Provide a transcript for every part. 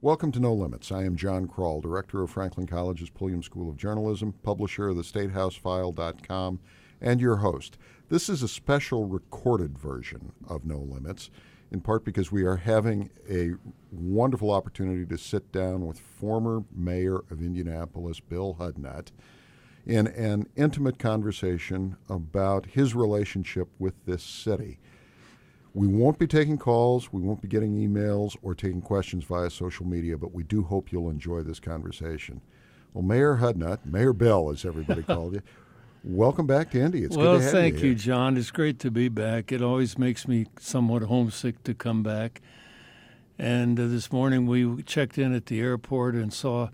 Welcome to No Limits. I am John Kroll, Director of Franklin College's Pulliam School of Journalism, publisher of thestatehousefile.com, and your host. This is a special recorded version of No Limits, in part because we are having a wonderful opportunity to sit down with former mayor of Indianapolis, Bill Hudnut, in an intimate conversation about his relationship with this city. We won't be taking calls, we won't be getting emails or taking questions via social media, but we do hope you'll enjoy this conversation. Well, Mayor Hudnut, Mayor Bill, as everybody called you, welcome back to Indy. It's good to have you. Well, thank you, John. It's great to be back. It always makes me somewhat homesick to come back. And this morning we checked in at the airport and saw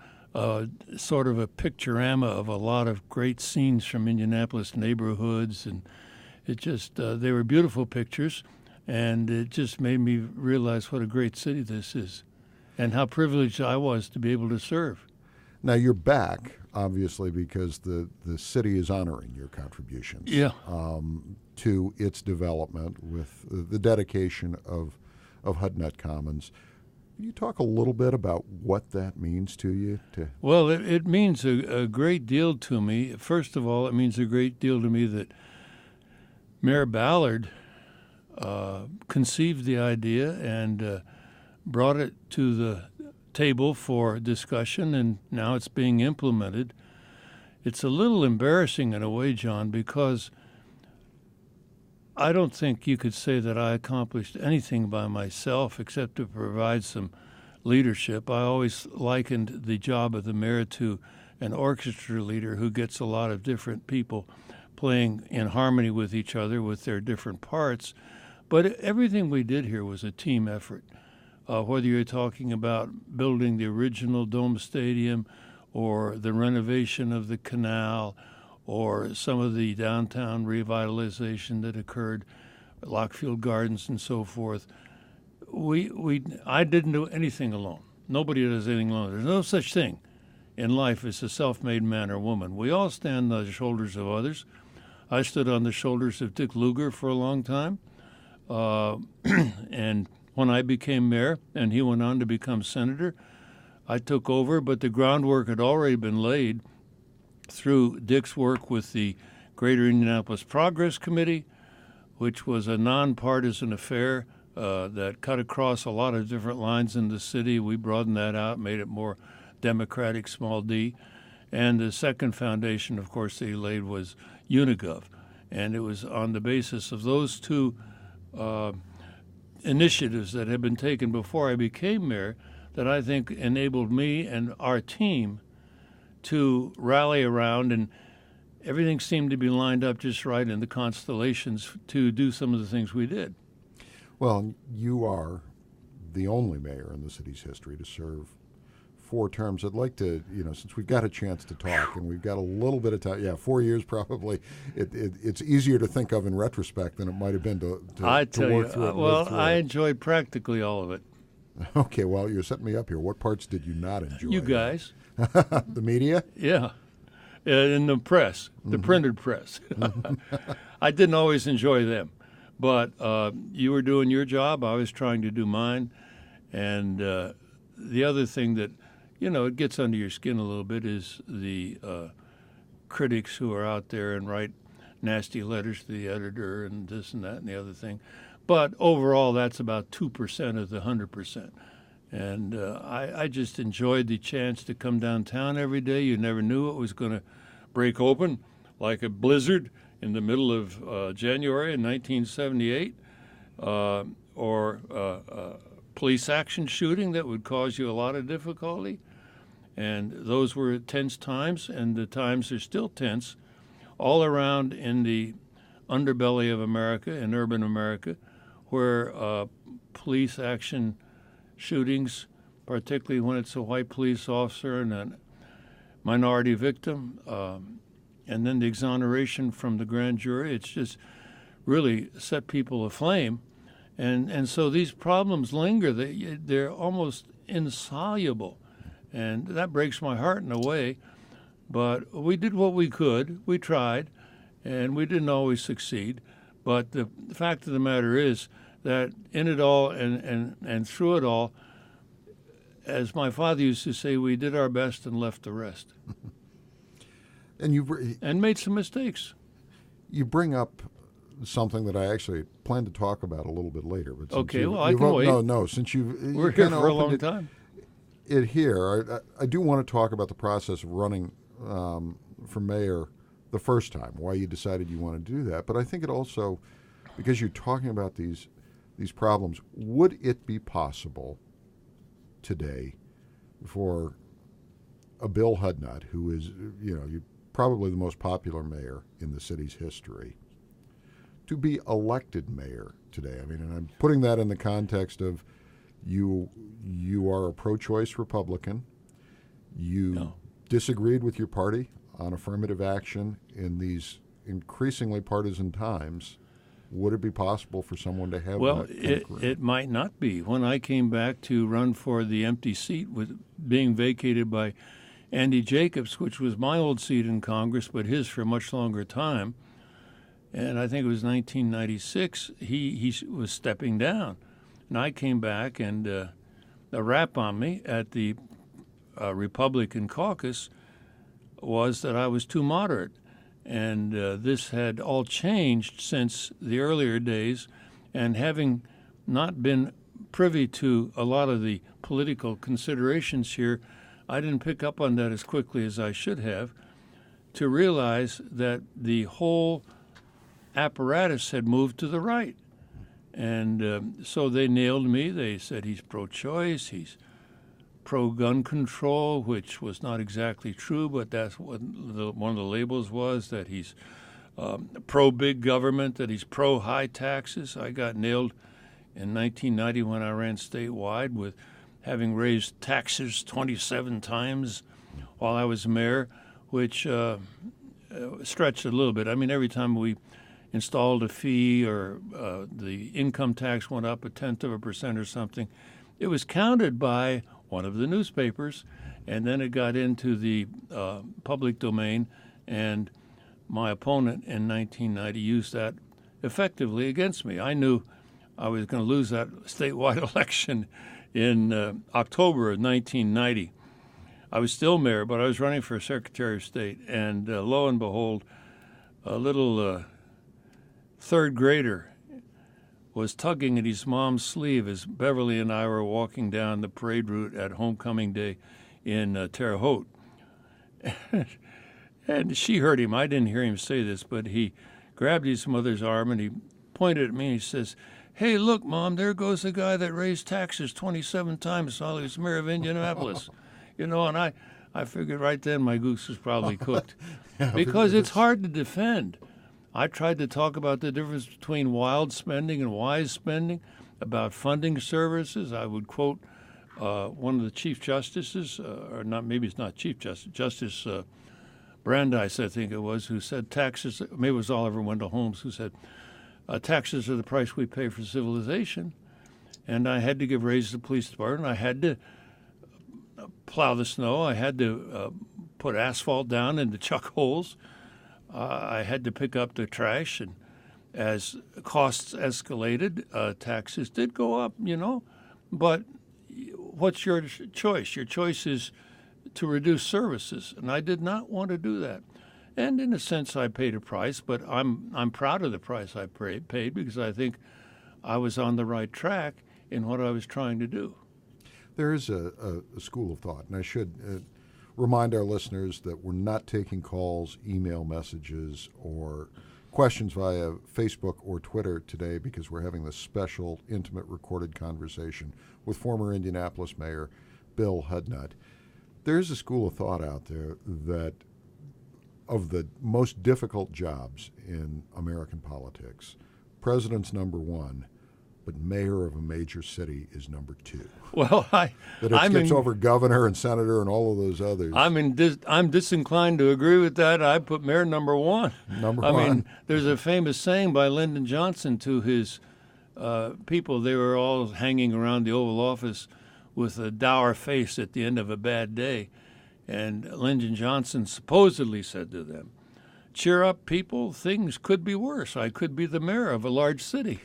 sort of a pictorama of a lot of great scenes from Indianapolis neighborhoods, and it just they were beautiful pictures. And it just made me realize what a great city this is and how privileged I was to be able to serve. Now, you're back, obviously, because the city is honoring your contributions to its development with the dedication of Hudnut Commons. Can you talk a little bit about what that means to you? Well, it means a great deal to me. First of all, it means a great deal to me that Mayor Ballard conceived the idea and brought it to the table for discussion, and now it's being implemented. It's a little embarrassing in a way, John, because I don't think you could say that I accomplished anything by myself except to provide some leadership. I always likened the job of the mayor to an orchestra leader who gets a lot of different people playing in harmony with each other with their different parts. But everything we did here was a team effort, whether you're talking about building the original Dome Stadium or the renovation of the canal or some of the downtown revitalization that occurred, Lockfield Gardens and so forth. I didn't do anything alone. Nobody does anything alone. There's no such thing in life as a self-made man or woman. We all stand on the shoulders of others. I stood on the shoulders of Dick Lugar for a long time. And when I became mayor and he went on to become senator, I took over, but the groundwork had already been laid through Dick's work with the Greater Indianapolis Progress Committee, which was a nonpartisan affair that cut across a lot of different lines in the city. We broadened that out, made it more democratic, small d. And the second foundation, of course, that he laid was Unigov. And it was on the basis of those two initiatives that had been taken before I became mayor that I think enabled me and our team to rally around, and everything seemed to be lined up just right in the constellations to do some of the things we did. Well, you are the only mayor in the city's history to serve 4 terms. I'd like to, since we've got a chance to talk and we've got a little bit of time, 4 years probably, it's easier to think of in retrospect than it might have been to work through it. Well, I enjoyed practically all of it. Okay, well, you're setting me up here. What parts did you not enjoy? You guys. The media? Yeah. And the press, the printed press. I didn't always enjoy them. But you were doing your job. I was trying to do mine. And the other thing that, it gets under your skin a little bit is the critics who are out there and write nasty letters to the editor and this and that and the other thing. But overall, that's about 2% of the 100%. And I just enjoyed the chance to come downtown every day. You never knew it was going to break open like a blizzard in the middle of January in 1978 or police action shooting that would cause you a lot of difficulty. And those were tense times, and the times are still tense all around in the underbelly of America, in urban America, where police action shootings, particularly when it's a white police officer and a minority victim, and then the exoneration from the grand jury, it's just really set people aflame. And so these problems linger. They're almost insoluble. And that breaks my heart in a way. But we did what we could. We tried, and we didn't always succeed. But the fact of the matter is that in it all and through it all, as my father used to say, we did our best and left the rest. And made some mistakes. You bring up something that I actually plan to talk about a little bit later. But okay, well, I can wait. No, since we're here for a long time. It here, I do want to talk about the process of running for mayor the first time, why you decided you want to do that. But I think it also, because you're talking about these problems, would it be possible today for a Bill Hudnut, who is, probably the most popular mayor in the city's history, to be elected mayor today? I mean, and I'm putting that in the context of you are a pro-choice Republican. You disagreed with your party on affirmative action in these increasingly partisan times. Would it be possible for someone to have well, that? It might not be. When I came back to run for the empty seat with being vacated by Andy Jacobs, which was my old seat in Congress, but his for a much longer time, and I think it was 1996, he was stepping down. And I came back, and the rap on me at the Republican caucus was that I was too moderate. And this had all changed since the earlier days. And having not been privy to a lot of the political considerations here, I didn't pick up on that as quickly as I should have, to realize that the whole apparatus had moved to the right. And so they nailed me. They said he's pro-choice, he's pro-gun control, which was not exactly true, but that's what one of the labels was, that he's pro-big government, that he's pro-high taxes. I got nailed in 1990 when I ran statewide with having raised taxes 27 times while I was mayor, which stretched a little bit. I mean, every time we installed a fee or the income tax went up 0.1% or something, it was counted by one of the newspapers, and then it got into the public domain, and my opponent in 1990 used that effectively against me. I knew I was going to lose that statewide election in October of 1990. I was still mayor, but I was running for Secretary of State, and lo and behold, a little third grader was tugging at his mom's sleeve as Beverly and I were walking down the parade route at homecoming day in Terre Haute. And she heard him. I didn't hear him say this, but he grabbed his mother's arm and he pointed at me and he says, "Hey, look, Mom, there goes the guy that raised taxes 27 times while he was mayor of Indianapolis." And I figured right then my goose was probably cooked. Because it's hard to defend. I tried to talk about the difference between wild spending and wise spending, about funding services. I would quote one of the Chief Justices, or not, maybe it's not Chief Justice, Justice Brandeis, I think it was, who said taxes, maybe it was Oliver Wendell Holmes, who said, taxes are the price we pay for civilization. And I had to give raises to the police department. I had to plow the snow. I had to put asphalt down into chuck holes. I had to pick up the trash, and as costs escalated, taxes did go up, But what's your choice? Your choice is to reduce services, and I did not want to do that. And in a sense, I paid a price, but I'm proud of the price I paid because I think I was on the right track in what I was trying to do. There is a school of thought, and I should remind our listeners that we're not taking calls, email messages, or questions via Facebook or Twitter today because we're having this special, intimate, recorded conversation with former Indianapolis Mayor Bill Hudnut. There's a school of thought out there that of the most difficult jobs in American politics, president's number one, but mayor of a major city is number two. Well, that it skips over governor and senator and all of those others. I'm disinclined to agree with that. I put mayor number one. I mean, there's a famous saying by Lyndon Johnson to his people. They were all hanging around the Oval Office with a dour face at the end of a bad day. And Lyndon Johnson supposedly said to them, "Cheer up, people. Things could be worse. I could be the mayor of a large city."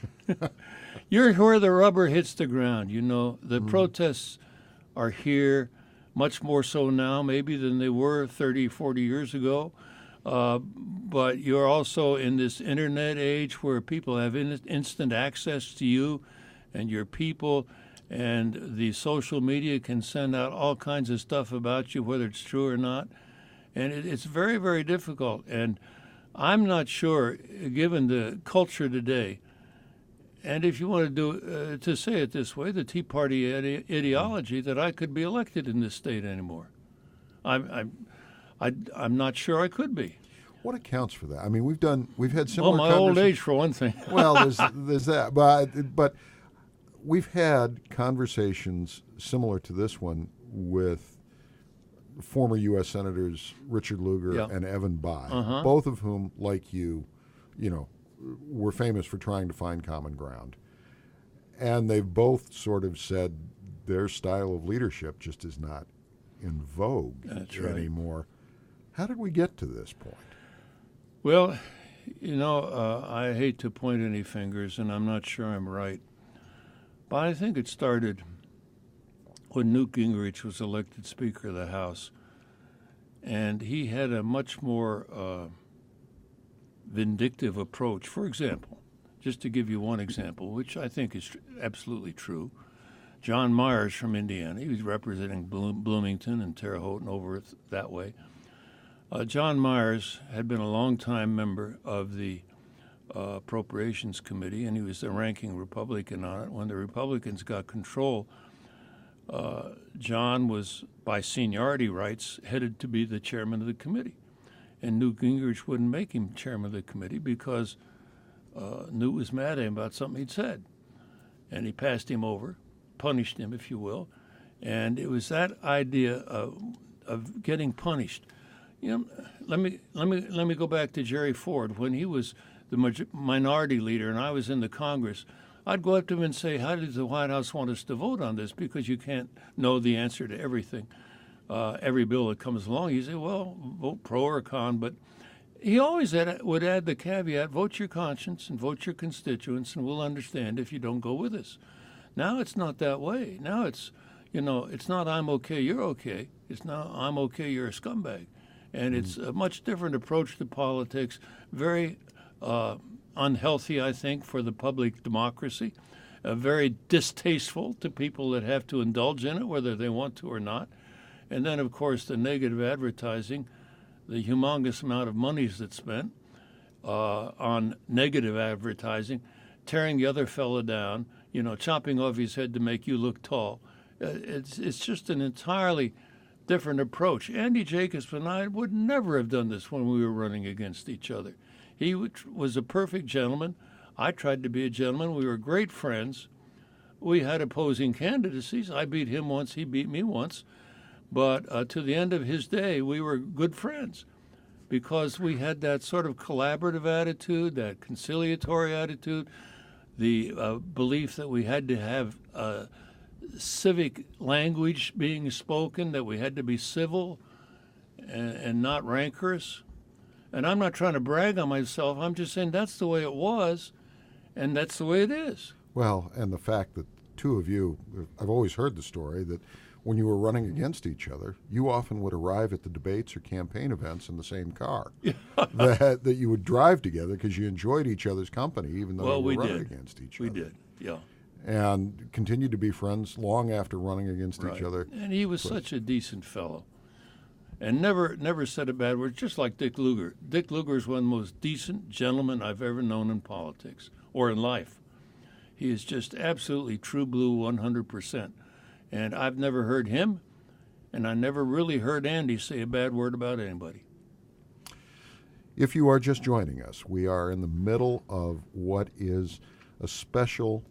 You're where the rubber hits the ground. The protests are here much more so now maybe than they were 30, 40 years ago. But you're also in this internet age where people have instant access to you and your people, and the social media can send out all kinds of stuff about you, whether it's true or not. And it's very, very difficult. And I'm not sure, given the culture today, and if you want to do to say it this way, the Tea Party ideology, that I could be elected in this state anymore. I'm not sure I could be. What accounts for that? I mean, we've had similar. Well, my old age, for one thing. Well, there's that, but we've had conversations similar to this one with former U.S. Senators Richard Lugar and Evan Bayh, both of whom, like you, were famous for trying to find common ground. And they've both sort of said their style of leadership just is not in vogue anymore. How did we get to this point? Well, I hate to point any fingers, and I'm not sure I'm right. But I think it started when Newt Gingrich was elected Speaker of the House. And he had a much more vindictive approach. For example, just to give you one example, which I think is absolutely true, John Myers from Indiana, he was representing Bloomington and Terre Haute and over that way. John Myers had been a longtime member of the Appropriations Committee, and he was the ranking Republican on it. When the Republicans got control, John was, by seniority rights, headed to be the chairman of the committee. And Newt Gingrich wouldn't make him chairman of the committee because Newt was mad at him about something he'd said. And he passed him over, punished him, if you will. And it was that idea of getting punished. Let me go back to Jerry Ford. When he was the minority leader and I was in the Congress, I'd go up to him and say, how does the White House want us to vote on this? Because you can't know the answer to everything, every bill that comes along. You say, well, vote pro or con. But he always would add the caveat, vote your conscience and vote your constituents, and we'll understand if you don't go with us. Now it's not that way. Now it's not I'm okay, you're okay. It's now I'm okay, you're a scumbag. And it's a much different approach to politics, very unhealthy, I think, for the public democracy, very distasteful to people that have to indulge in it, whether they want to or not. And then, of course, the negative advertising, the humongous amount of monies that's spent on negative advertising, tearing the other fellow down, chopping off his head to make you look tall. It's just an entirely different approach. Andy Jacobs and I would never have done this when we were running against each other. He was a perfect gentleman. I tried to be a gentleman. We were great friends. We had opposing candidacies. I beat him once. He beat me once. But to the end of his day, we were good friends because we had that sort of collaborative attitude, that conciliatory attitude, the belief that we had to have civic language being spoken, that we had to be civil and not rancorous. And I'm not trying to brag on myself. I'm just saying that's the way it was, and that's the way it is. Well, and the fact that two of you, I've always heard the story that when you were running against each other, you often would arrive at the debates or campaign events in the same car. that you would drive together because you enjoyed each other's company, even though you were running against each other. We did, yeah. And continued to be friends long after running against each other. And he was such a decent fellow. And never said a bad word, just like Dick Lugar. Dick Lugar is one of the most decent gentlemen I've ever known in politics or in life. He is just absolutely true blue 100%. And I've never heard him, and I never really heard Andy say a bad word about anybody. If you are just joining us, we are in the middle of what is a special,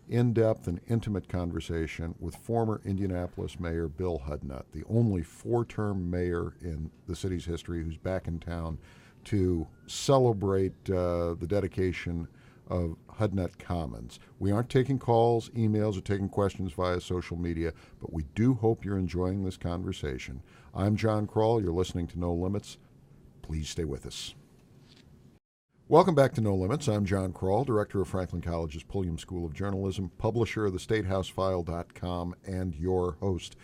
in-depth and intimate conversation with former Indianapolis Mayor Bill Hudnut, the only four-term mayor in the city's history who's back in town to celebrate the dedication of Hudnut Commons. We aren't taking calls, emails, or taking questions via social media, but we do hope you're enjoying this conversation. I'm John Kroll. You're listening to No Limits. Please stay with us. Welcome back to No Limits. I'm John Kroll, director of Franklin College's Pulliam School of Journalism, publisher of the StateHouseFile.com, and your host.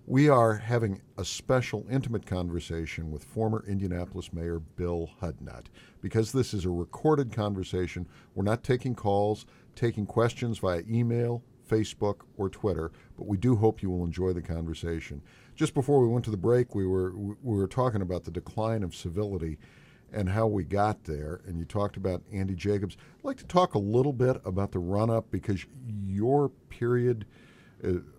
We are having a special, intimate conversation with former Indianapolis Mayor Bill Hudnut. Because this is a recorded conversation, we're not taking calls, taking questions via email, Facebook, or Twitter, but we do hope you will enjoy the conversation. Just before we went to the break, we were talking about the decline of civility and how we got there, and you talked about Andy Jacobs. I'd like to talk a little bit about the run-up, because your period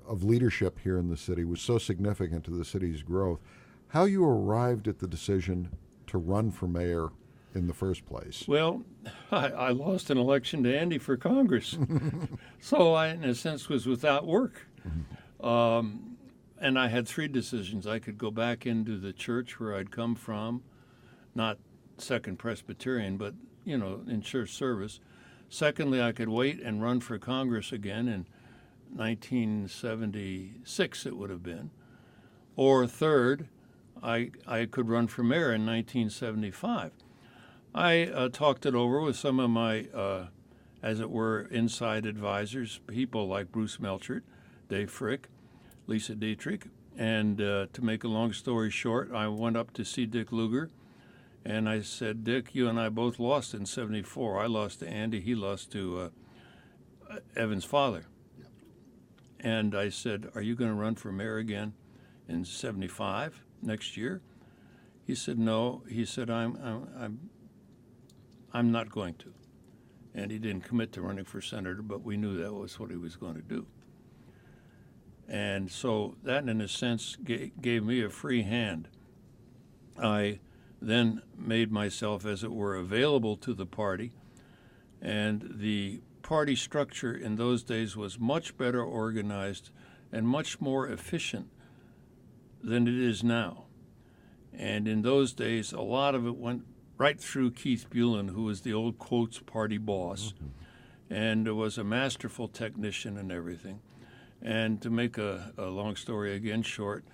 of leadership here in the city was so significant to the city's growth. How you arrived at the decision to run for mayor in the first place? Well, I lost an election to Andy for Congress, so I, in a sense, was without work. And I had three decisions. I could go back into the church where I'd come from, not Second Presbyterian, but, in church service. Secondly, I could wait and run for Congress again in 1976, it would have been. Or third, I could run for mayor in 1975. I talked it over with some of my, as it were, inside advisors, people like Bruce Melchert, Dave Frick, Lisa Dietrich. And to make a long story short, I went up to see Dick Lugar, and I said, Dick, you and I both lost in 74. I lost to Andy. He lost to Evan's father. Yep. And I said, are you going to run for mayor again in 75 next year? He said, no. He said, I'm not going to. And he didn't commit to running for senator, but we knew that was what he was going to do. And so that, in a sense, gave me a free hand. I then made myself, as it were, available to the party, and the party structure in those days was much better organized and much more efficient than it is now. And in those days, a lot of it went right through Keith Bulin, who was the old Quotes party boss, and was a masterful technician and everything. And to make a long story again short,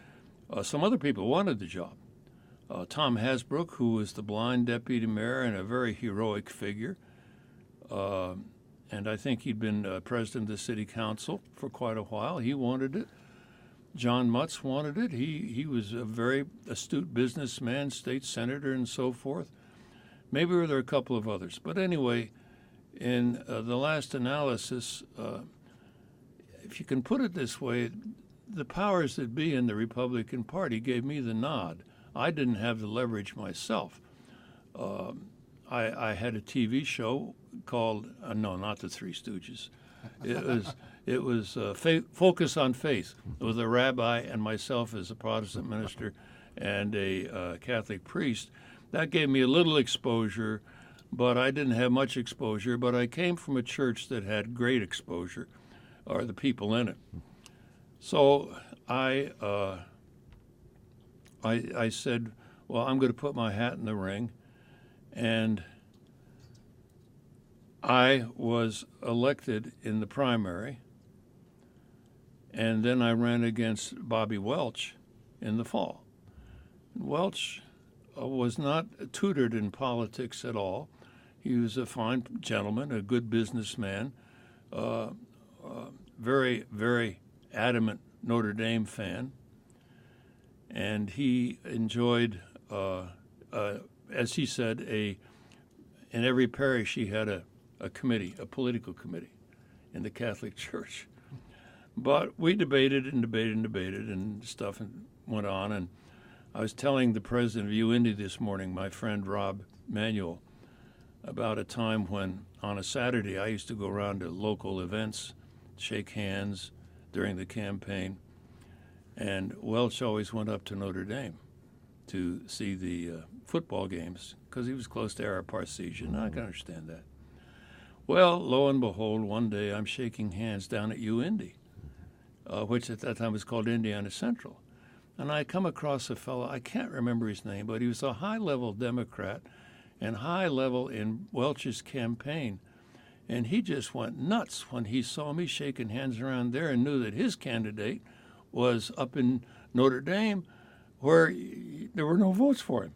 some other people wanted the job. Tom Hasbrook, who was the blind deputy mayor and a very heroic figure, and I think he'd been president of the city council for quite a while. He wanted it. John Mutz wanted it. He was a very astute businessman, state senator, and so forth. Maybe there were a couple of others. But anyway, in the last analysis, if you can put it this way, the powers that be in the Republican Party gave me the nod. I didn't have the leverage myself. I had a TV show called, no, not the Three Stooges. It was Focus on Faith, with a rabbi and myself as a Protestant minister and a Catholic priest. That gave me a little exposure, but I didn't have much exposure. But I came from a church that had great exposure, or the people in it. So I said, well, I'm going to put my hat in the ring. And I was elected in the primary. And then I ran against Bobby Welch in the fall. Welch was not tutored in politics at all. He was a fine gentleman, a good businessman, very, very adamant Notre Dame fan. And he enjoyed, as he said, in every parish he had a committee, a political committee in the Catholic Church. But we debated and stuff went on. And I was telling the president of Indy this morning, my friend Rob Manuel, about a time when on a Saturday I used to go around to local events, shake hands during the campaign. And Welch always went up to Notre Dame to see the football games because he was close to Ara Parseghian. I can understand that. Well, lo and behold, one day I'm shaking hands down at Indy, which at that time was called Indiana Central. And I come across a fellow, I can't remember his name, but he was a high-level Democrat and high-level in Welch's campaign. And he just went nuts when he saw me shaking hands around there and knew that his candidate was up in Notre Dame where there were no votes for him.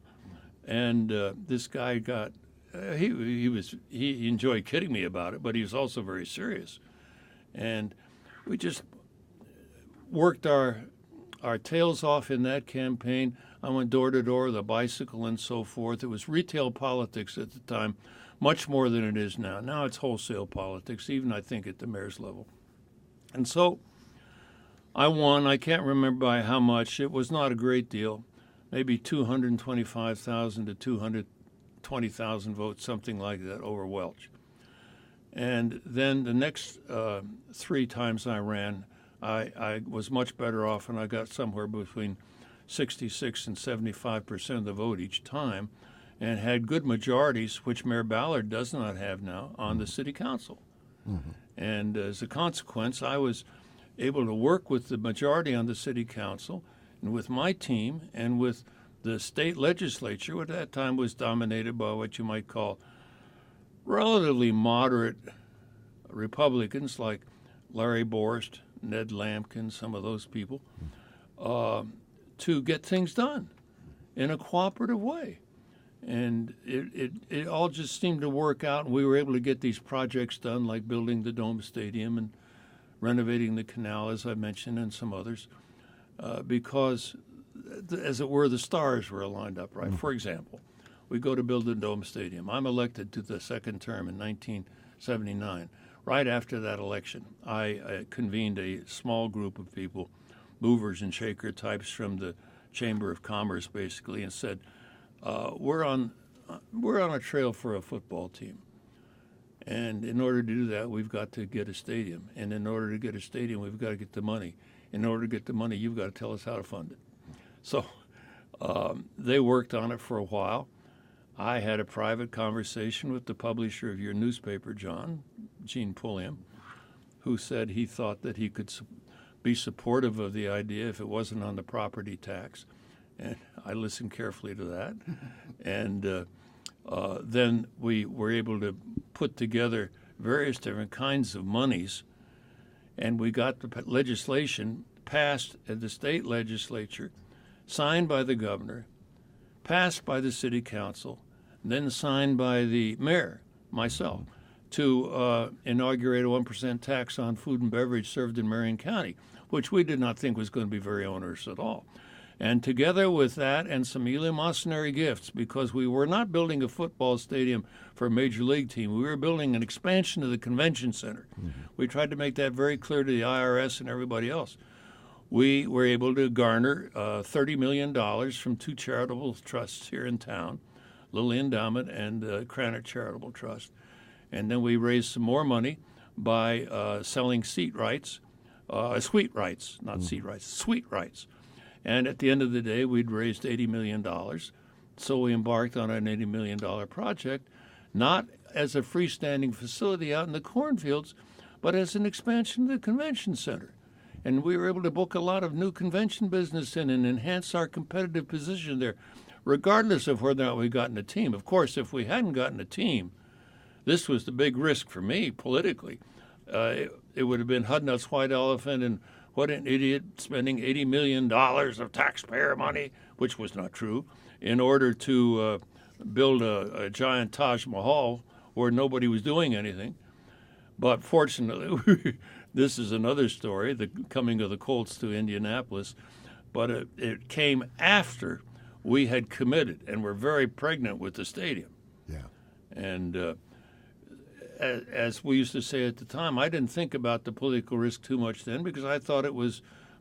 And this guy got, he enjoyed kidding me about it, but he was also very serious. And we just worked our our tails off in that campaign. I went door to door with a bicycle and so forth. It was retail politics at the time, much more than it is now. Now it's wholesale politics, even I think at the mayor's level. And so I won. I can't remember by how much. It was not a great deal, maybe 225,000 to 220,000 votes, something like that, over Welch. And then the next 3 times I ran, I was much better off, and I got somewhere between 66 and 75% of the vote each time, and had good majorities, which Mayor Ballard does not have now, on the city council. Mm-hmm. And as a consequence, I was able to work with the majority on the city council and with my team and with the state legislature, which at that time was dominated by what you might call relatively moderate Republicans like Larry Borst, Ned Lampkin, some of those people, to get things done in a cooperative way. And it all just seemed to work out, and we were able to get these projects done, like building the Dome Stadium and renovating the canal, as I mentioned, and some others, because, as it were, the stars were lined up right. Mm-hmm. For example, we go to build the Dome Stadium. I'm elected to the second term in 1979. Right after that election, I convened a small group of people, movers and shaker types from the Chamber of Commerce, basically, and said, we're on a trail for a football team. And in order to do that, we've got to get a stadium. And in order to get a stadium, we've got to get the money. In order to get the money, you've got to tell us how to fund it. So they worked on it for a while. I had a private conversation with the publisher of your newspaper, Gene Pulliam, who said he thought that he could be supportive of the idea if it wasn't on the property tax. And I listened carefully to that. And then we were able to put together various different kinds of monies, and we got the legislation passed at the state legislature, signed by the governor, passed by the city council, then signed by the mayor, myself, to inaugurate a 1% tax on food and beverage served in Marion County, which we did not think was going to be very onerous at all. And together with that and some eleemosynary gifts, because we were not building a football stadium for a major league team, we were building an expansion of the convention center. Mm-hmm. We tried to make that very clear to the IRS and everybody else. We were able to garner $30 million from 2 charitable trusts here in town, Lilly Endowment and Cranach Charitable Trust. And then we raised some more money by selling suite rights, suite rights. And at the end of the day, we'd raised $80 million. So we embarked on an $80 million project, not as a freestanding facility out in the cornfields, but as an expansion of the convention center. And we were able to book a lot of new convention business in and enhance our competitive position there, regardless of whether or not we gotten a team. Of course, if we hadn't gotten a team, this was the big risk for me politically. It would have been Hudnut's white elephant and what an idiot spending $80 million of taxpayer money, which was not true, in order to build a giant Taj Mahal where nobody was doing anything. But fortunately, this is another story, the coming of the Colts to Indianapolis, but it came after we had committed and were very pregnant with the stadium. Yeah. And as we used to say at the time, I didn't think about the political risk too much then because I thought it was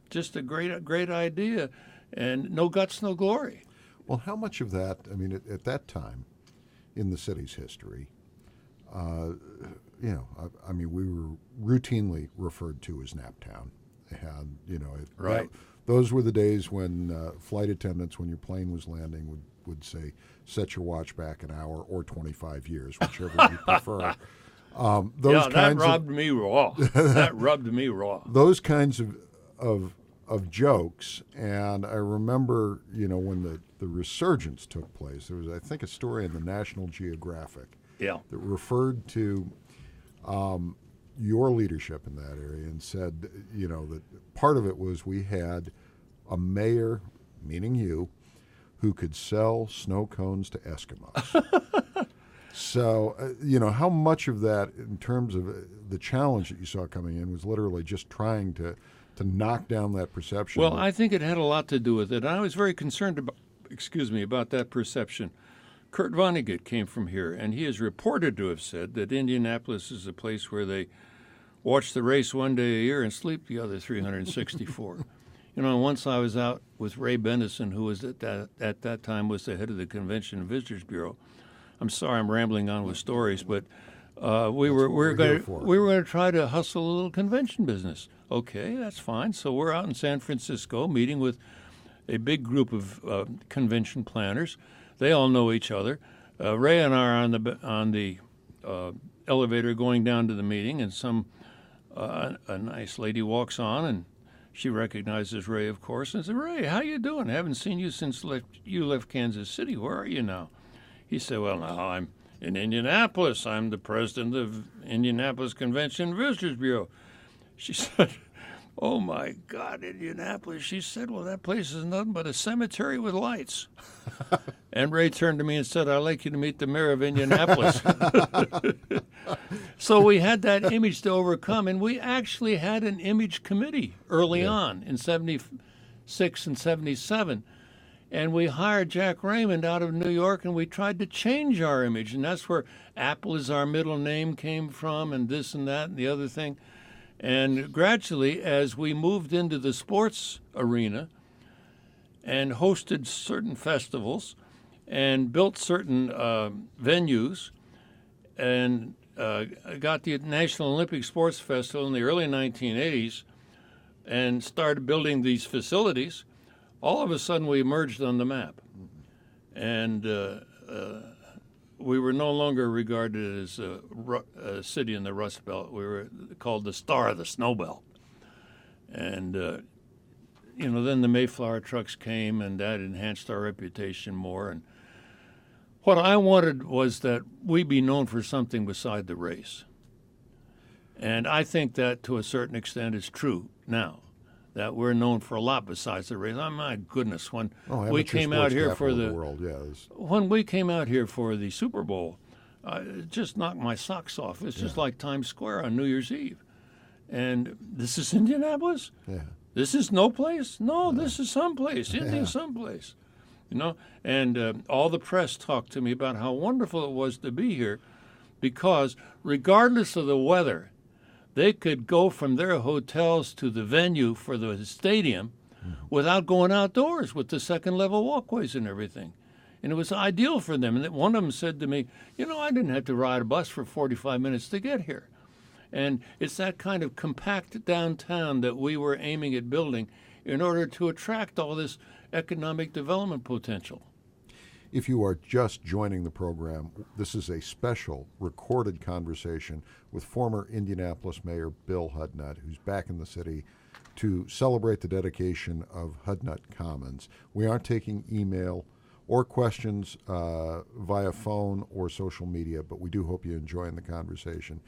just a great idea and no guts, no glory. Well, how much of that, I mean, at that time in the city's history, we were routinely referred to as Naptown. And, right. Those were the days when flight attendants, when your plane was landing, would say, set your watch back an hour or 25 years, whichever you prefer. That rubbed me raw. That rubbed me raw. Those kinds of jokes, and I remember, when the resurgence took place, there was, I think, a story in the National Geographic that referred to your leadership in that area and said, that part of it was we had a mayor, meaning you, who could sell snow cones to Eskimos. So, how much of that, in terms of the challenge that you saw coming in, was literally just trying to to knock down that perception. Well, I think it had a lot to do with it. I was very concerned about that perception. Kurt Vonnegut came from here, and he is reported to have said that Indianapolis is a place where they watch the race one day a year and sleep the other 364. Once I was out with Ray Bennison, who was at that time was the head of the Convention and Visitors Bureau. I'm sorry I'm rambling on with stories, but we were going to try to hustle a little convention business. Okay, that's fine. So we're out in San Francisco meeting with a big group of convention planners. They all know each other. Ray and I are on the elevator going down to the meeting, and a nice lady walks on, and she recognizes Ray, of course, and says, "Ray, how you doing? I haven't seen you since you left Kansas City. Where are you now?" He said, "Well, now I'm in Indianapolis. I'm the president of Indianapolis Convention and Visitors Bureau." She said, "Oh, my God, Indianapolis." She said, "Well, that place is nothing but a cemetery with lights." And Ray turned to me and said, "I'd like you to meet the mayor of Indianapolis." So we had that image to overcome, and we actually had an image committee early on in 76 and 77. And we hired Jack Raymond out of New York, and we tried to change our image. And that's where Apple is our middle name came from, and this and that and the other thing. And gradually, as we moved into the sports arena and hosted certain festivals and built certain venues and got the National Olympic Sports Festival in the early 1980s and started building these facilities, all of a sudden we emerged on the map. And we were no longer regarded as a city in the Rust Belt. We were called the Star of the Snow Belt. And, then the Mayflower trucks came, and that enhanced our reputation more. And what I wanted was that we be known for something beside the race. And I think that, to a certain extent, is true now, that we're known for a lot besides the race. Oh, my goodness, when we came out here for when we came out here for the Super Bowl, it just knocked my socks off. It's just like Times Square on New Year's Eve. And this is Indianapolis? Yeah. This is no place? No, this is someplace. Indy is someplace. And all the press talked to me about how wonderful it was to be here, because regardless of the weather, they could go from their hotels to the venue for the stadium without going outdoors with the second-level walkways and everything. And it was ideal for them. And one of them said to me, I didn't have to ride a bus for 45 minutes to get here. And it's that kind of compact downtown that we were aiming at building in order to attract all this economic development potential. If you are just joining the program, this is a special recorded conversation with former Indianapolis Mayor Bill Hudnut, who's back in the city to celebrate the dedication of Hudnut Commons. We aren't taking email or questions via phone or social media, but we do hope you're enjoying the conversation.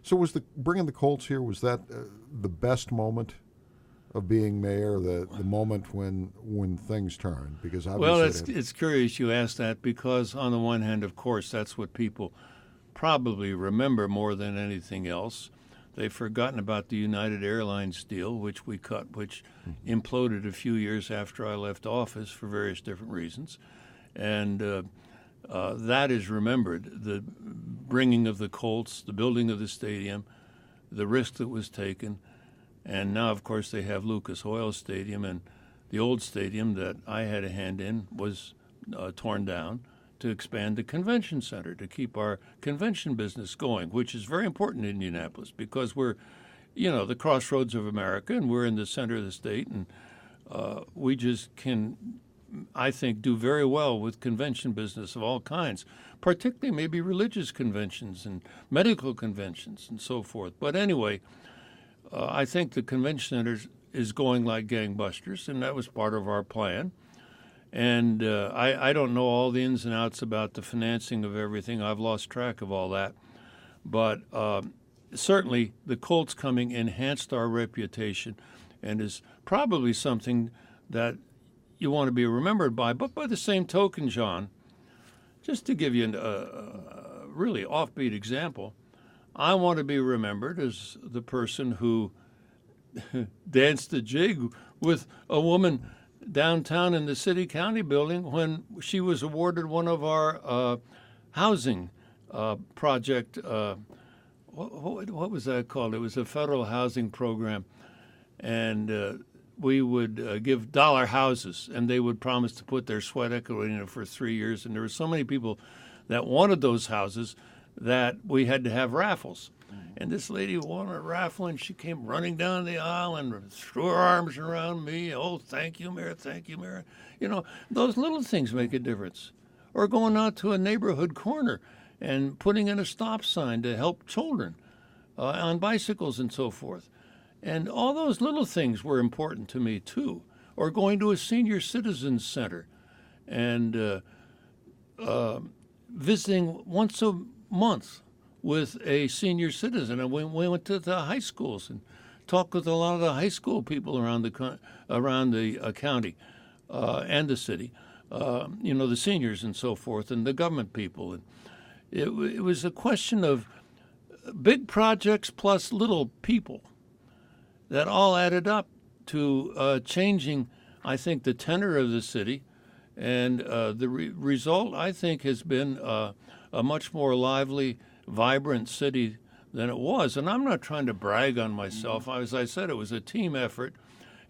So was bringing the Colts here, was that the best moment of being mayor, the moment when things turn? Because obviously it's curious you ask that, because on the one hand, of course, that's what people probably remember more than anything else. They've forgotten about the United Airlines deal, which we cut, which imploded a few years after I left office for various different reasons. And that is remembered. The bringing of the Colts, the building of the stadium, the risk that was taken. And now, of course, they have Lucas Oil Stadium, and the old stadium that I had a hand in was torn down to expand the convention center, to keep our convention business going, which is very important in Indianapolis because we're, the crossroads of America, and we're in the center of the state, and we just can, I think, do very well with convention business of all kinds, particularly maybe religious conventions and medical conventions and so forth. But anyway, I think the convention center is going like gangbusters, and that was part of our plan. And I don't know all the ins and outs about the financing of everything. I've lost track of all that. But certainly the Colts coming enhanced our reputation and is probably something that you want to be remembered by. But by the same token, John, just to give you a really offbeat example, I want to be remembered as the person who danced a jig with a woman downtown in the city-county building when she was awarded one of our housing project. What was that called? It was a federal housing program, and we would give dollar houses, and they would promise to put their sweat equity in it for 3 years. And there were so many people that wanted those houses that we had to have raffles. And this lady won a raffle, and she came running down the aisle and threw her arms around me. Oh, thank you, Mayor. Thank you, Mayor. You know, those little things make a difference. Or going out to a neighborhood corner and putting in a stop sign to help children on bicycles and so forth. And all those little things were important to me, too. Or going to a senior citizens center and visiting once a month with a senior citizen. And we went to the high schools and talked with a lot of the high school people around the county and the city, the seniors and so forth, and the government people. And it was a question of big projects plus little people that all added up to changing, I think, the tenor of the city. And the result, I think, has been a much more lively, vibrant city than it was. And I'm not trying to brag on myself. As I said, it was a team effort,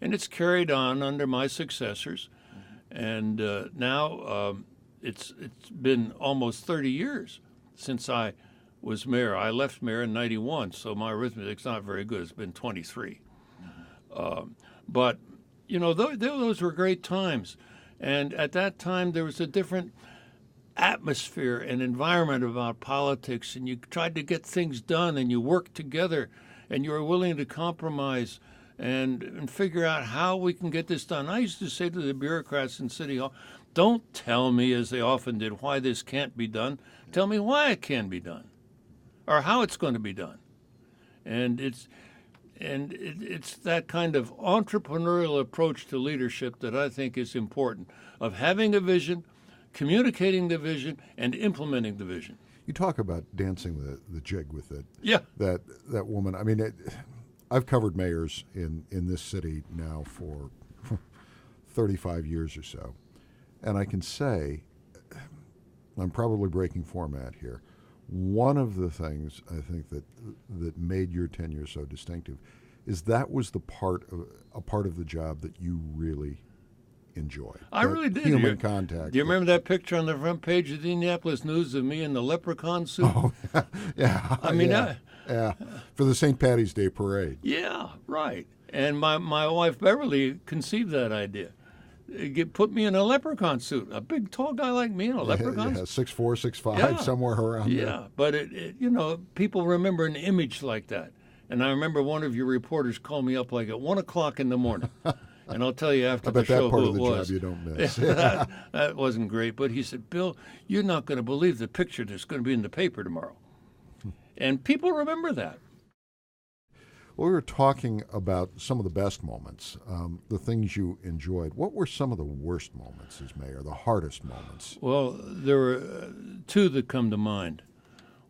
and it's carried on under my successors. And now it's been almost 30 years since I was mayor. I left mayor in 91, so my arithmetic's not very good. It's been 23. But, those were great times. And at that time, there was a different atmosphere and environment about politics, and you tried to get things done, and you worked together, and you were willing to compromise and figure out how we can get this done. I used to say to the bureaucrats in City Hall, don't tell me, as they often did, why this can't be done. Tell me why it can be done or how it's going to be done. And it's that kind of entrepreneurial approach to leadership that I think is important, of having a vision, communicating the vision, and implementing the vision. You talk about dancing the jig with it. Yeah. That woman. I mean, I've covered mayors in this city now for 35 years or so, and I can say, I'm probably breaking format here, one of the things I think that made your tenure so distinctive is that was a part of the job that you really enjoyed. I really did. Human contact. Do you remember that picture on the front page of the Indianapolis News of me in the leprechaun suit? Oh, yeah. I mean, yeah, for the St. Patty's Day parade. Yeah, right. And my wife Beverly conceived that idea. Put me in a leprechaun suit. A big, tall guy like me in a leprechaun suit. 6'4", 6'5", somewhere around there. Yeah, but people remember an image like that. And I remember one of your reporters called me up like at 1 o'clock in the morning. And I'll tell you after the show who it was. I bet that part of the job you don't miss. that wasn't great. But he said, Bill, you're not going to believe the picture that's going to be in the paper tomorrow. And people remember that. Well, we were talking about some of the best moments, the things you enjoyed. What were some of the worst moments as mayor, the hardest moments? Well, there were two that come to mind.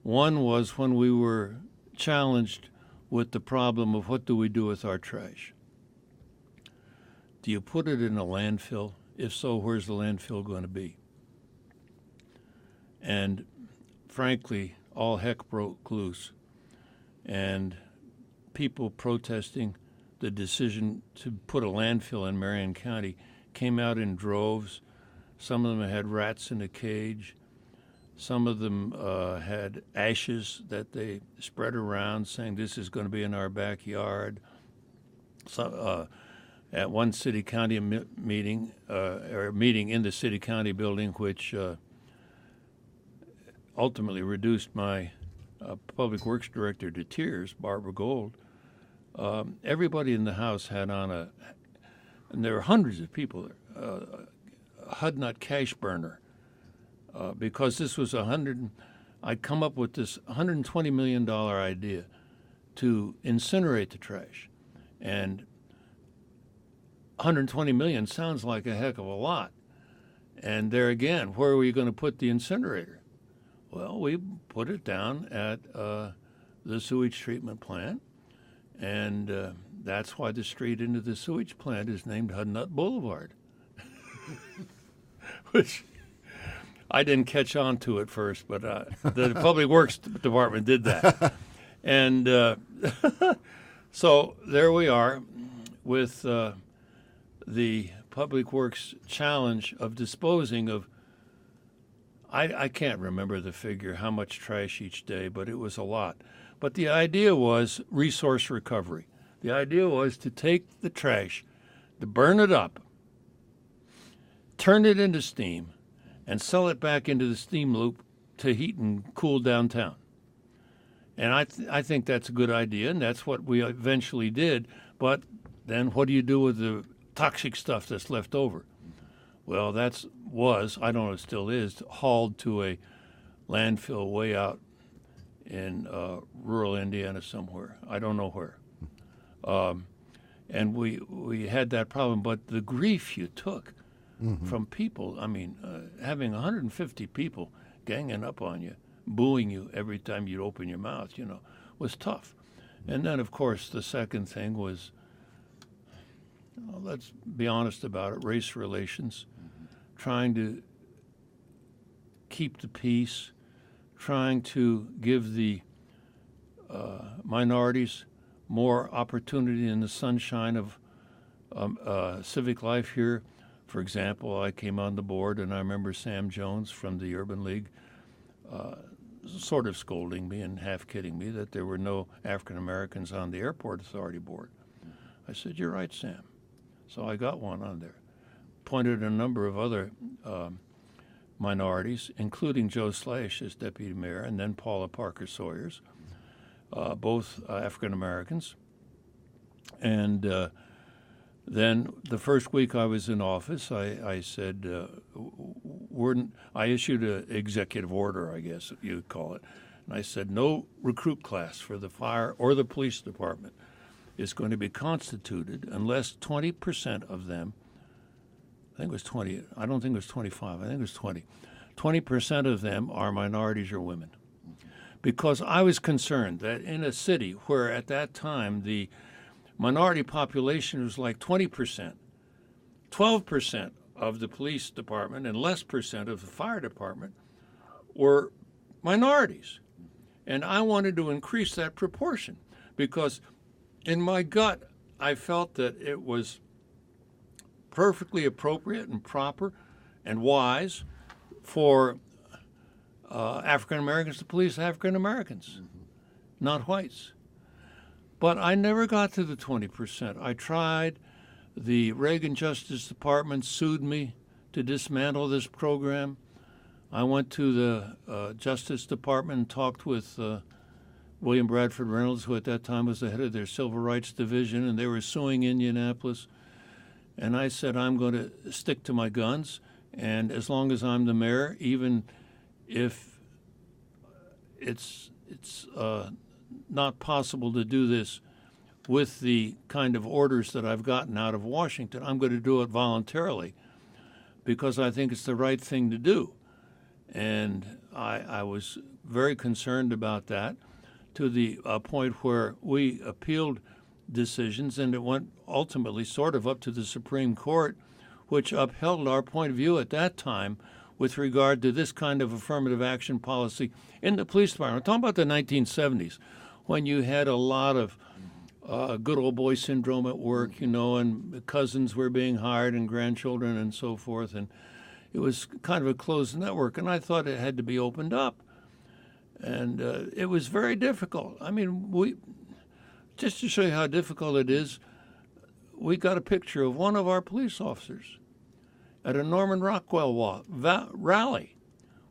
One was when we were challenged with the problem of what do we do with our trash. Do you put it in a landfill? If so, where's the landfill going to be? And frankly, all heck broke loose. And people protesting the decision to put a landfill in Marion County came out in droves. Some of them had rats in a cage. Some of them had ashes that they spread around, saying this is going to be in our backyard. So, at one city-county meeting in the city-county building, which ultimately reduced my public works director to tears, Barbara Gold. Everybody in the house had on and there were hundreds of people there, a Hudnut cash burner, because this was I'd come up with this $120 million idea to incinerate the trash. And 120 million sounds like a heck of a lot. And there again, where are we going to put the incinerator? Well, we put it down at the sewage treatment plant, and that's why the street into the sewage plant is named Hudnut Boulevard, which I didn't catch on to at first, but the Public Works Department did that. And so there we are with the Public Works challenge of disposing of, I can't remember the figure, how much trash each day, but it was a lot. But the idea was resource recovery. The idea was to take the trash, to burn it up, turn it into steam, and sell it back into the steam loop to heat and cool downtown. And I think that's a good idea, and that's what we eventually did. But then what do you do with the toxic stuff that's left over? Well, I don't know if it still is, hauled to a landfill way out in rural Indiana somewhere. I don't know where. And we had that problem, but the grief you took from people, I mean, having 150 people ganging up on you, booing you every time you'd open your mouth, was tough. And then, of course, the second thing was, let's be honest about it, race relations, trying to keep the peace, trying to give the minorities more opportunity in the sunshine of civic life here. For example, I came on the board, and I remember Sam Jones from the Urban League sort of scolding me and half kidding me that there were no African Americans on the Airport Authority board. I said, "You're right, Sam." So I got one on there. Pointed a number of other minorities, including Joe Slash as deputy mayor, and then Paula Parker Sawyers, both African Americans. And then the first week I was in office, I said, I issued an executive order, I guess you'd call it. And I said, no recruit class for the fire or the police department is going to be constituted unless 20% of them, I think it was 20, I don't think it was 25, I think it was 20. 20% of them are minorities or women. Because I was concerned that in a city where at that time the minority population was like 20%, 12% of the police department and less percent of the fire department were minorities. And I wanted to increase that proportion because in my gut, I felt that it was perfectly appropriate and proper and wise for African Americans to police African Americans, not whites. But I never got to the 20%. I tried. The Reagan Justice Department sued me to dismantle this program. I went to the Justice Department and talked with William Bradford Reynolds, who at that time was the head of their Civil Rights Division, and they were suing Indianapolis. And I said, I'm going to stick to my guns, and as long as I'm the mayor, even if it's not possible to do this with the kind of orders that I've gotten out of Washington, I'm going to do it voluntarily because I think it's the right thing to do. And I was very concerned about that to the point where we appealed decisions, and it went ultimately sort of up to the Supreme Court, which upheld our point of view at that time with regard to this kind of affirmative action policy in the police department. I'm talking about the 1970s, when you had a lot of good old boy syndrome at work, and cousins were being hired and grandchildren and so forth, and it was kind of a closed network, and I thought it had to be opened up. And it was very difficult. I mean, just to show you how difficult it is, we got a picture of one of our police officers at a Norman Rockwell rally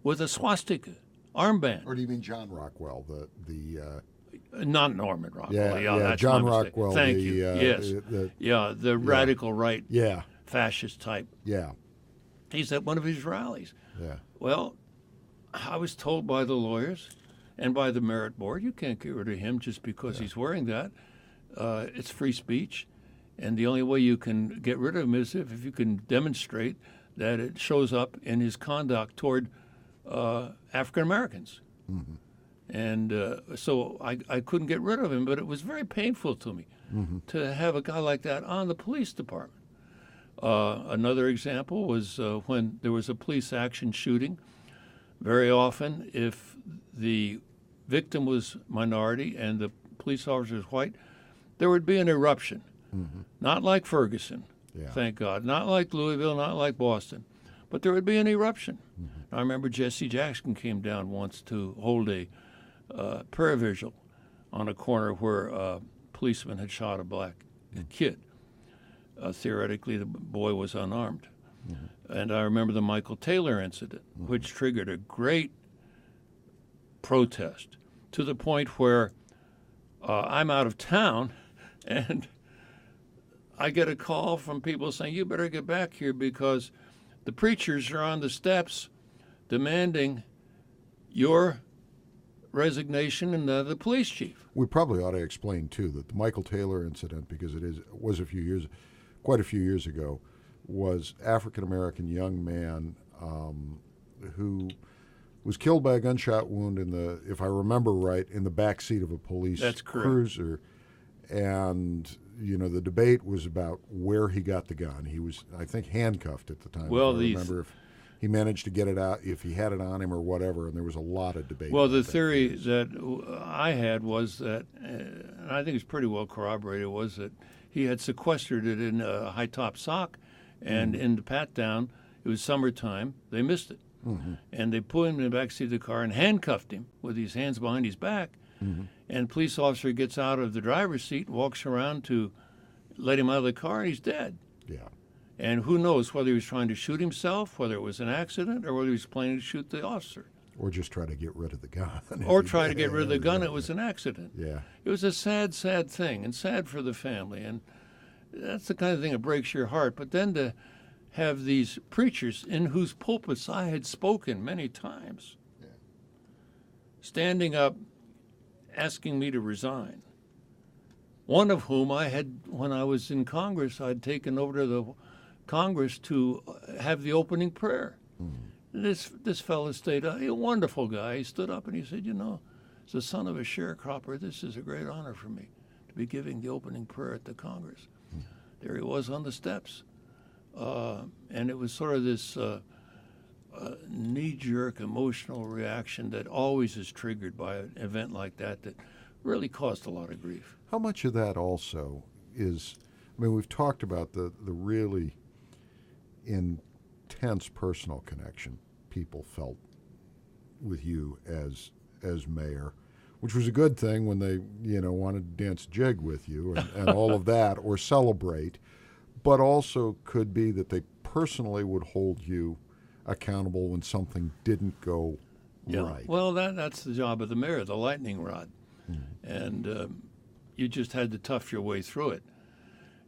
with a swastika armband. Or do you mean John Rockwell, the Not Norman Rockwell. Yeah, that's John my mistake. Rockwell. Thank you. Yes. The radical right fascist type. Yeah. He's at one of his rallies. Yeah. Well, I was told by the lawyers and by the merit board, you can't get rid of him just because he's wearing that. It's free speech. And the only way you can get rid of him is if you can demonstrate that it shows up in his conduct toward African Americans. Mm-hmm. And so I couldn't get rid of him, but it was very painful to me to have a guy like that on the police department. Another example was when there was a police action shooting. Very often, if the victim was minority and the police officer was white, there would be an eruption. Not like Ferguson, thank God. Not like Louisville, not like Boston. But there would be an eruption. I remember Jesse Jackson came down once to hold a prayer vigil on a corner where a policeman had shot a black kid. Theoretically, the boy was unarmed. And I remember the Michael Taylor incident, which triggered a great protest to the point where I'm out of town and I get a call from people saying, you better get back here because the preachers are on the steps demanding your resignation and the police chief. We probably ought to explain, too, that the Michael Taylor incident, because was quite a few years ago, was African-American young man who was killed by a gunshot wound if I remember right, in the back seat of a police cruiser. And, the debate was about where he got the gun. He was, I think, handcuffed at the time. Well, I remember if he managed to get it out, if he had it on him or whatever, and there was a lot of debate. Well, the theory that I had was that, and I think it's pretty well corroborated, was that he had sequestered it in a high-top sock, and in the pat-down, it was summertime, they missed it. And they put him in the back seat of the car and handcuffed him with his hands behind his back. And the police officer gets out of the driver's seat, walks around to let him out of the car, and he's dead. Yeah. And who knows whether he was trying to shoot himself, whether it was an accident, or whether he was planning to shoot the officer. Or just try to get rid of the gun. Or try to get rid of the gun. It was an accident. Yeah. It was a sad, sad thing, and sad for the family. And that's the kind of thing that breaks your heart. But then to have these preachers in whose pulpits I had spoken many times, standing up, asking me to resign. One of whom I had, when I was in Congress, I'd taken over to the Congress to have the opening prayer. This fellow stayed up, a wonderful guy. He stood up and he said, as the son of a sharecropper, this is a great honor for me to be giving the opening prayer at the Congress. There he was on the steps. And it was sort of this knee-jerk emotional reaction that always is triggered by an event like that really caused a lot of grief. How much of that also is, we've talked about the really intense personal connection people felt with you as mayor, which was a good thing when they, wanted to dance jig with you and all of that, or celebrate, but also could be that they personally would hold you accountable when something didn't go right. Well, that's the job of the mayor, the lightning rod. And you just had to tough your way through it.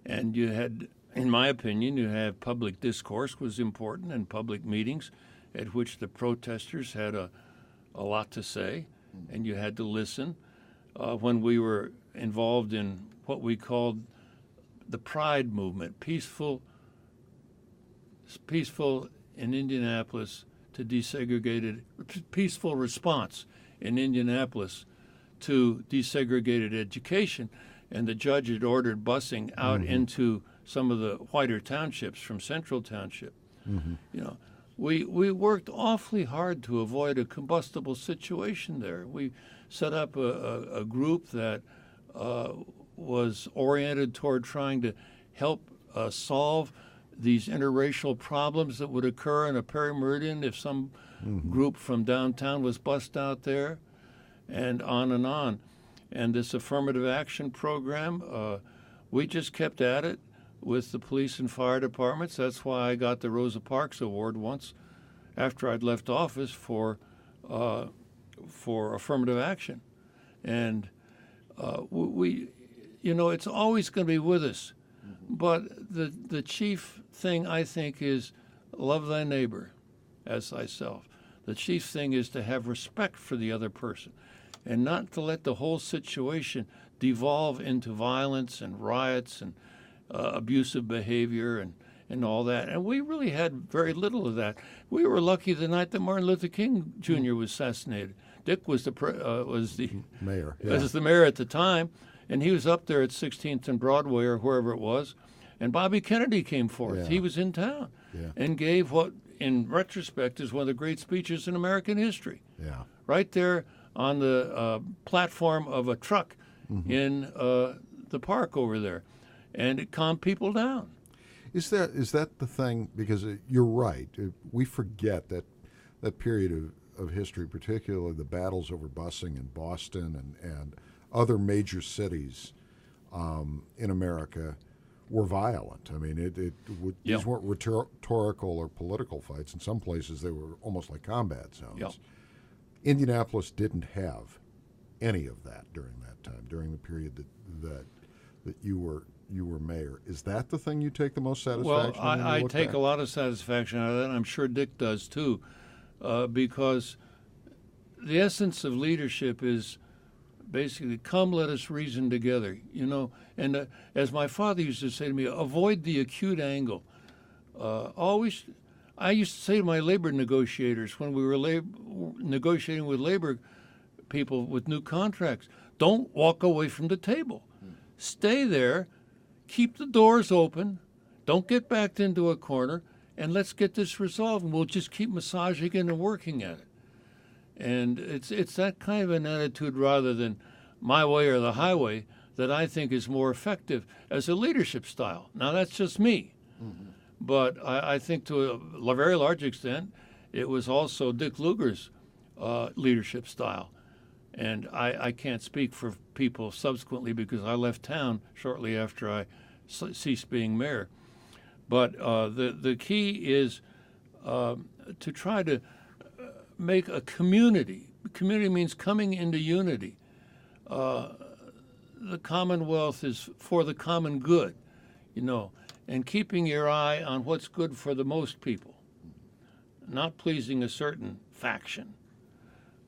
And you had, in my opinion, you have public discourse was important, and public meetings at which the protesters had a lot to say, and you had to listen. When we were involved in what we called the Pride movement, peaceful in Indianapolis to desegregated, peaceful response in Indianapolis to desegregated education, and the judge had ordered busing out into some of the whiter townships from Central Township. We worked awfully hard to avoid a combustible situation there. We set up a group that was oriented toward trying to help solve these interracial problems that would occur in a perimeridian if some group from downtown was bussed out there, and on and on. And this affirmative action program, we just kept at it with the police and fire departments. That's why I got the Rosa Parks Award once after I'd left office for affirmative action. And we, it's always going to be with us. But the chief thing, I think, is love thy neighbor as thyself. The chief thing is to have respect for the other person and not to let the whole situation devolve into violence and riots and abusive behavior and all that. And we really had very little of that. We were lucky the night that Martin Luther King Jr. was assassinated. Dick was the mayor. Yeah. Was the mayor at the time, And he was up there at 16th and Broadway or wherever it was, and Bobby Kennedy came forth. Yeah. He was in town Yeah. and gave what, in retrospect, is one of the great speeches in American history. Yeah. Right there on the platform of a truck in the park over there. And it calmed people down. Is that the thing? Because you're right. We forget that period of history, particularly the battles over busing in Boston and other major cities in America, were violent. I mean, these weren't rhetorical or political fights. In some places, they were almost like combat zones. Yep. Indianapolis didn't have any of that during that time, during the period that you were mayor. Is that the thing you take the most satisfaction? Well, I look take back? a lot of satisfaction out of that, and I'm sure Dick does too, because the essence of leadership is basically, come, let us reason together, And as my father used to say to me, avoid the acute angle. I used to say to my labor negotiators when we were negotiating with labor people with new contracts, don't walk away from the table. Stay there, keep the doors open, don't get backed into a corner, and let's get this resolved, and we'll just keep massaging it and working at it. And it's that kind of an attitude rather than my way or the highway that I think is more effective as a leadership style. Now, that's just me. Mm-hmm. But I think to a very large extent, it was also Dick Lugar's leadership style. And I can't speak for people subsequently because I left town shortly after I ceased being mayor. But the key is to try to make a community. Community means coming into unity. The Commonwealth is for the common good, and keeping your eye on what's good for the most people, not pleasing a certain faction,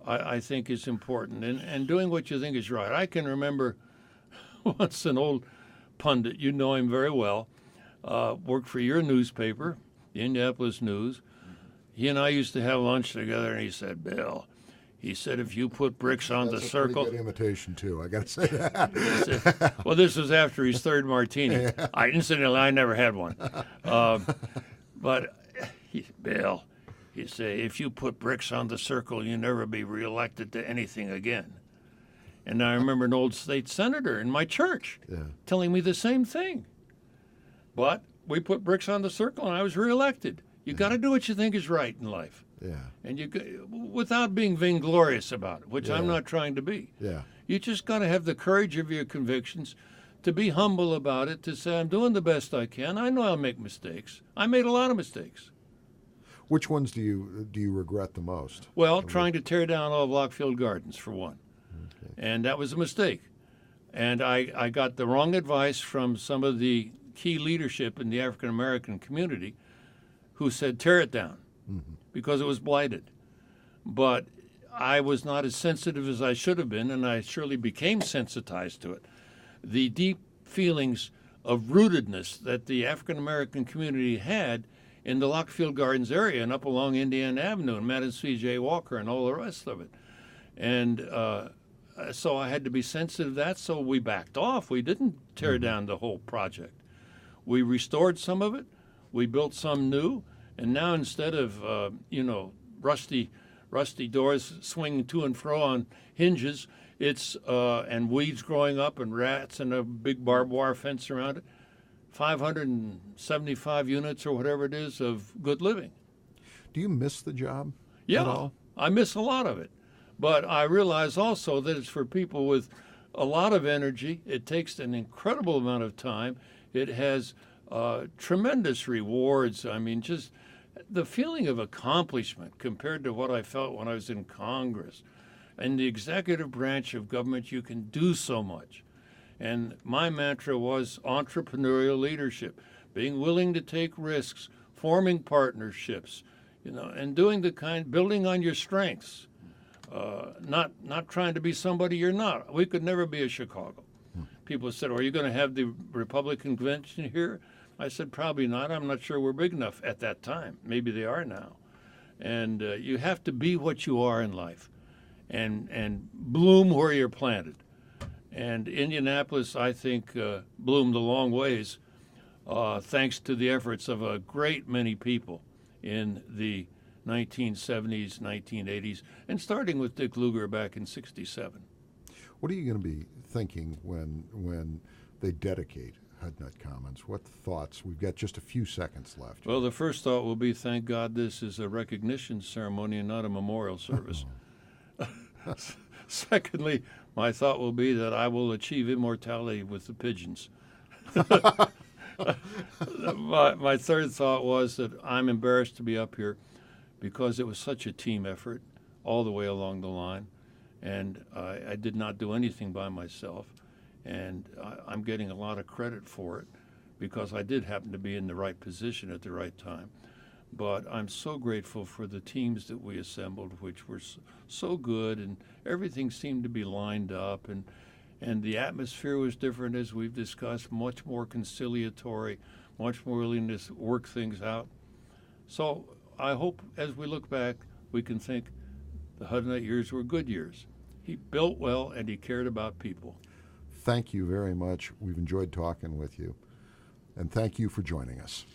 I think is important, and doing what you think is right. I can remember once an old pundit, you know him very well, worked for your newspaper, the Indianapolis News. He and I used to have lunch together, and he said, Bill, if you put bricks on the circle. That's a pretty good imitation, too, I got to say that. Said, well, this was after his third martini. Yeah. I never had one. But, Bill, he said, if you put bricks on the circle, you'll never be reelected to anything again. And I remember an old state senator in my church telling me the same thing. But we put bricks on the circle, and I was reelected. You got to do what you think is right in life. Yeah. And without being vainglorious about it, which I'm not trying to be. Yeah. You just got to have the courage of your convictions, to be humble about it, to say, I'm doing the best I can. I know I'll make mistakes. I made a lot of mistakes. Which ones do you regret the most? Well, trying to tear down all of Lockfield Gardens, for one. Okay. And that was a mistake. And I got the wrong advice from some of the key leadership in the African-American community who said, tear it down, because it was blighted. But I was not as sensitive as I should have been, and I surely became sensitized to it. The deep feelings of rootedness that the African-American community had in the Lockfield Gardens area and up along Indiana Avenue and Madison C.J. Walker and all the rest of it. And so I had to be sensitive to that, so we backed off. We didn't tear down the whole project. We restored some of it. We built some new, and now instead of rusty doors swinging to and fro on hinges, it's and weeds growing up and rats and a big barbed wire fence around it. 575 units or whatever it is of good living. Do you miss the job? Yeah, at all? I miss a lot of it, but I realize also that it's for people with a lot of energy. It takes an incredible amount of time. It has tremendous rewards. I mean, just the feeling of accomplishment compared to what I felt when I was in Congress. In the executive branch of government, you can do so much. And my mantra was entrepreneurial leadership, being willing to take risks, forming partnerships, and doing building on your strengths, not trying to be somebody you're not. We could never be a Chicago. People said, are you going to have the Republican convention here? I said, probably not. I'm not sure we're big enough at that time. Maybe they are now. And you have to be what you are in life and bloom where you're planted. And Indianapolis, I think, bloomed a long ways thanks to the efforts of a great many people in the 1970s, 1980s, and starting with Dick Lugar back in '67. What are you going to be thinking when they dedicate Hudnut Commons? What thoughts? We've got just a few seconds left. Well, the first thought will be, thank God this is a recognition ceremony and not a memorial service. Secondly, my thought will be that I will achieve immortality with the pigeons. My third thought was that I'm embarrassed to be up here because it was such a team effort all the way along the line, and I did not do anything by myself, and I'm getting a lot of credit for it because I did happen to be in the right position at the right time. But I'm so grateful for the teams that we assembled, which were so good, and everything seemed to be lined up, and the atmosphere was different, as we've discussed, much more conciliatory, much more willingness to work things out. So I hope as we look back, we can think the Hudnut years were good years. He built well, and he cared about people. Thank you very much. We've enjoyed talking with you, and thank you for joining us.